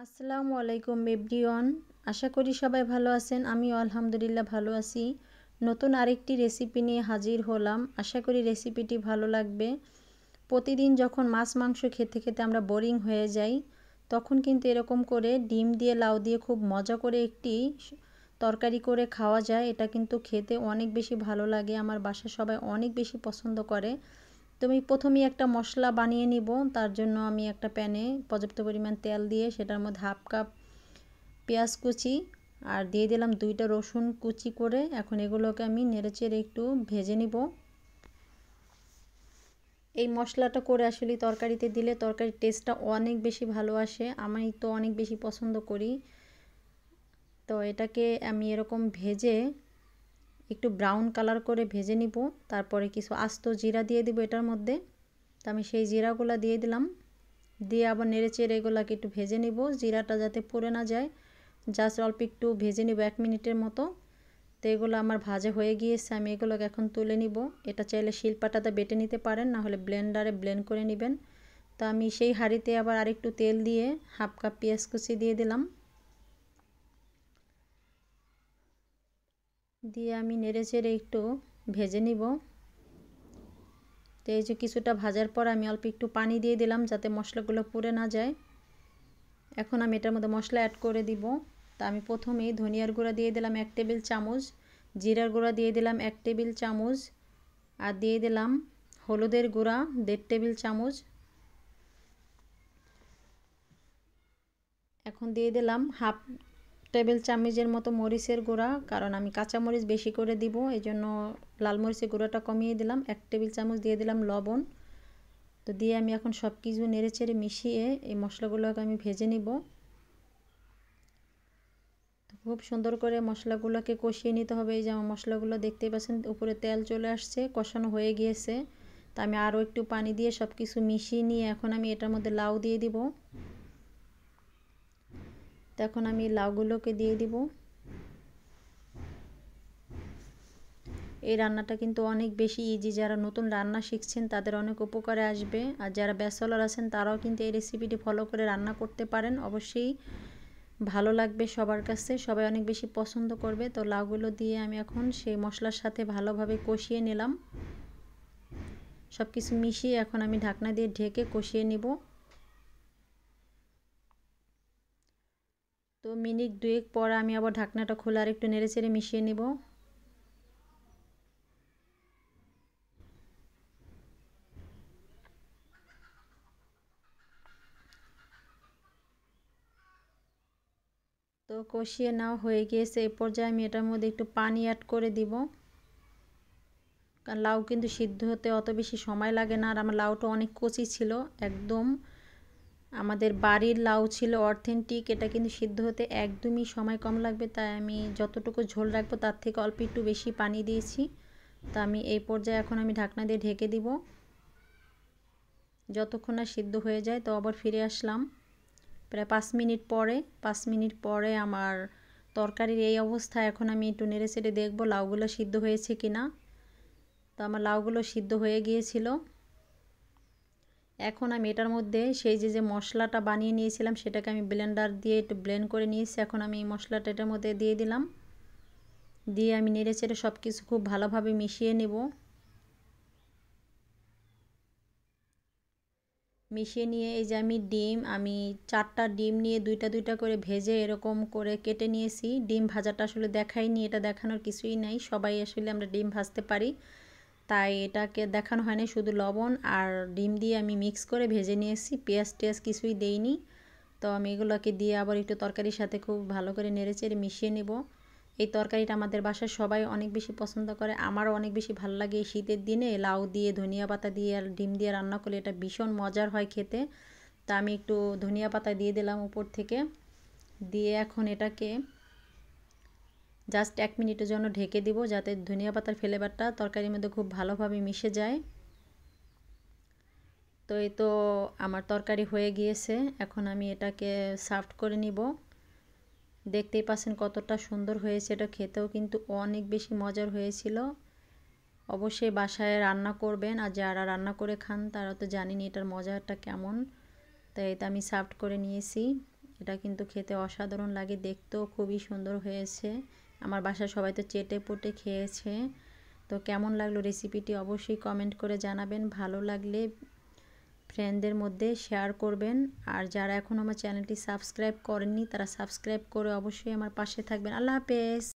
আসসালামু আলাইকুম এভরিওয়ান। আশা করি সবাই ভালো আছেন। আমিও আলহামদুলিল্লাহ ভালো আছি। নতুন আরেকটি রেসিপি নিয়ে হাজির হলাম। আশা করি রেসিপিটি ভালো লাগবে। প্রতিদিন যখন মাছ মাংস খেতে খেতে আমরা বোরিং হয়ে যাই, তখন কিন্তু এরকম করে ডিম দিয়ে লাউ দিয়ে খুব মজা করে একটি তরকারি করে খাওয়া যায়। এটা কিন্তু খেতে অনেক বেশি ভালো লাগে। আমার বাসার সবাই অনেক বেশি পছন্দ করে। তো আমি প্রথমেই একটা মশলা বানিয়ে নিব। তার জন্য আমি একটা প্যানে পর্যাপ্ত পরিমাণ তেল দিয়ে সেটার মধ্যে হাফ কাপ পেঁয়াজ কুচি আর দিয়ে দিলাম 2টা রসুন কুচি করে। এখন এগুলোকে আমি নেড়েচেড়ে একটু ভেজে নিব। এই মশলাটা করে আসলে তরকারিতে দিলে তরকারির টেস্টটা অনেক বেশি ভালো আসে। আমি তো অনেক বেশি পছন্দ করি। তো এটাকে আমি এরকম ভেজে একটু ব্রাউন কালার করে ভেজে নিব। তারপরে কিছু আস্ত জিরা দিয়ে দিব এটার মধ্যে। তো আমি সেই জিরাগুলো দিয়ে দিলাম। দিয়ে আবার নেড়েচেড়ে এগুলোকে একটু ভেজে নিব, জিরাটা যাতে পুড়ে না যায়। জাস্ট অল্প একটু ভেজে নিব 1 মিনিটের মতো। তো এগুলো আমার ভাজা হয়ে গিয়েছে, আমি এগুলোকে এখন তুলে নিব। এটা চাইলে শিলপাটাতে বেটে নিতে পারেন, না হলে ব্লেন্ডারে ব্লেন্ড করে নেবেন। তো আমি সেই হাঁড়িতে আবার আরেকটু তেল দিয়ে হাফ কাপ পেঁয়াজ কুচি দিয়ে দিলাম। দিয়ে আমি নেড়েচেড়ে একটু ভেজে নিব। তো এই যে কিছুটা ভাজার পর আমি অল্প একটু পানি দিয়ে দিলাম যাতে মশলাগুলো পুড়ে না যায়। এখন আমি এটার মধ্যে মশলা অ্যাড করে দিব। তা আমি প্রথমেই ধনিয়ার গুঁড়া দিয়ে দিলাম 1 টেবিল চামচ, জিরার গুঁড়া দিয়ে দিলাম 1 টেবিল চামচ, আর দিয়ে দিলাম হলুদের গুঁড়া 1.5 টেবিল চামচ। এখন দিয়ে দিলাম হাফ টেবিল চামচের মতো মরিচের গুঁড়া, কারণ আমি কাঁচা মরিচ বেশি করে দিব, এই জন্য লাল মরিচের গুঁড়াটা কমিয়ে দিলাম। 1 টেবিল চামচ দিয়ে দিলাম লবণ। তো দিয়ে আমি এখন সব কিছু নেড়েচেড়ে মিশিয়ে এই মশলাগুলোকে আমি ভেজে নিব। খুব সুন্দর করে মশলাগুলোকে কষিয়ে নিতে হবে। এই যে আমার মশলাগুলো দেখতেই পাচ্ছেন উপরে তেল চলে আসছে, কষানো হয়ে গিয়েছে। তা আমি আরও একটু পানি দিয়ে সব কিছু মিশিয়ে নিয়ে এখন আমি এটার মধ্যে লাউ দিয়ে দিব। তো এখন আমি লাউগুলোকে দিয়ে দিব। এই রান্নাটা কিন্তু অনেক বেশি ইজি, যারা নতুন রান্না শিখছেন তাদের অনেক উপকারে আসবে। আর যারা ব্যাচেলর আছেন তারাও কিন্তু এই রেসিপিটি ফলো করে রান্না করতে পারেন। অবশ্যই ভালো লাগবে সবার কাছে, সবাই অনেক বেশি পছন্দ করবে। তো লাউগুলো দিয়ে আমি এখন সেই মশলার সাথে ভালোভাবে কষিয়ে নিলাম। সব কিছু মিশিয়ে এখন আমি ঢাকনা দিয়ে ঢেকে কষিয়ে নিব। তো মিনিট 2 পর আমি আবার ঢাকনাটা খুলে আর একটু নেড়েচেড়ে মিশিয়ে নিব। তো কষিয়ে নেওয়া হয়ে গিয়েছে। এই পর্যায়ে আমি এটার মধ্যে একটু পানি অ্যাড করে দিব, কারণ লাউ কিন্তু সিদ্ধ হতে অত বেশি সময় লাগে না। আর আমার লাউটা অনেক কচি ছিল, একদম আমাদের বাড়ির লাউ ছিল অথেন্টিক। এটা কিন্তু সিদ্ধ হতে একদমই সময় কম লাগবে, তাই আমি যতটুকু ঝোল রাখবো তার থেকে অল্প একটু বেশি পানি দিয়েছি। তা আমি এই পর্যায়ে এখন আমি ঢাকনা দিয়ে ঢেকে দিব যতক্ষণ না সিদ্ধ হয়ে যায়। তো আবার ফিরে আসলাম প্রায় 5 মিনিট পরে। 5 মিনিট পরে আমার তরকারির এই অবস্থা। এখন আমি একটু নেড়েচেড়ে দেখব লাউগুলো সিদ্ধ হয়েছে কিনা। তো আমার লাউগুলো সিদ্ধ হয়ে গিয়েছিল। এখন আমি এটার মধ্যে সেই যে মশলাটা বানিয়ে নিয়েছিলাম সেটাকে আমি ব্লেন্ডার দিয়ে একটু ব্লেন্ড করে নিয়েছি। এখন আমি এই মশলাটা এটার মধ্যে দিয়ে দিলাম। দিয়ে আমি নেড়েচেড়ে সব কিছু খুব ভালোভাবে মিশিয়ে নেব। মিশিয়ে নিয়ে এই যে আমি 4টা ডিম নিয়ে 2টা 2টা করে ভেজে এরকম করে কেটে নিয়েছি। ডিম ভাজাটা আসলে দেখাইনি, এটা দেখানোর কিছুই নাই, সবাই আসলে আমরা ডিম ভাজতে পারি, তাই এটাকে দেখানো হয়নি। শুধু লবণ আর ডিম দিয়ে আমি মিক্স করে ভেজে নিয়েছি, পেঁয়াজ টেয়াজ কিছুই দেইনি। তো আমি এগুলোকে দিয়ে আবার একটু তরকারির সাথে খুব ভালো করে নেড়েচেড়ে মিশিয়ে নেব। এই তরকারিটা আমাদের বাসায় সবাই অনেক বেশি পছন্দ করে, আমারও অনেক বেশি ভালো লাগে। এই শীতের দিনে লাউ দিয়ে ধনিয়া পাতা দিয়ে আর ডিম দিয়ে রান্না করলে এটা ভীষণ মজার হয় খেতে। তা আমি একটু ধনিয়া পাতা দিয়ে দিলাম উপর থেকে। দিয়ে এখন এটাকে জাস্ট 1 মিনিটের জন্য ঢেকে দিব, যাতে ধনিয়া পাতার ফ্লেভারটা তরকারির মধ্যে খুব ভালোভাবে মিশে যায়। তো এই তো আমার তরকারি হয়ে গিয়েছে। এখন আমি এটাকে সার্ভ করে নিব। দেখতেই পাচ্ছেন কতটা সুন্দর হয়েছে, এটা খেতেও কিন্তু অনেক বেশি মজার হয়েছিল। অবশ্যই বাসায় রান্না করবেন, আর যারা রান্না করে খান তারা তো জানেনই এটার মজাটা কেমন। তাই এটা আমি সার্ভ করে নিয়েছি। এটা কিন্তু খেতে অসাধারণ লাগে, দেখতেও খুবই সুন্দর হয়েছে। আমার বাসার সবাই তো চেটে পুটে খেয়েছে। তো কেমন লাগলো রেসিপিটি অবশ্যই কমেন্ট করে জানাবেন। ভালো লাগলে ফ্রেন্ডদের মধ্যে শেয়ার করবেন। আর যারা এখন আমার চ্যানেলটি সাবস্ক্রাইব করেননি তারা সাবস্ক্রাইব করে অবশ্যই আমার পাশে থাকবেন। আল্লাহ হাফেজ।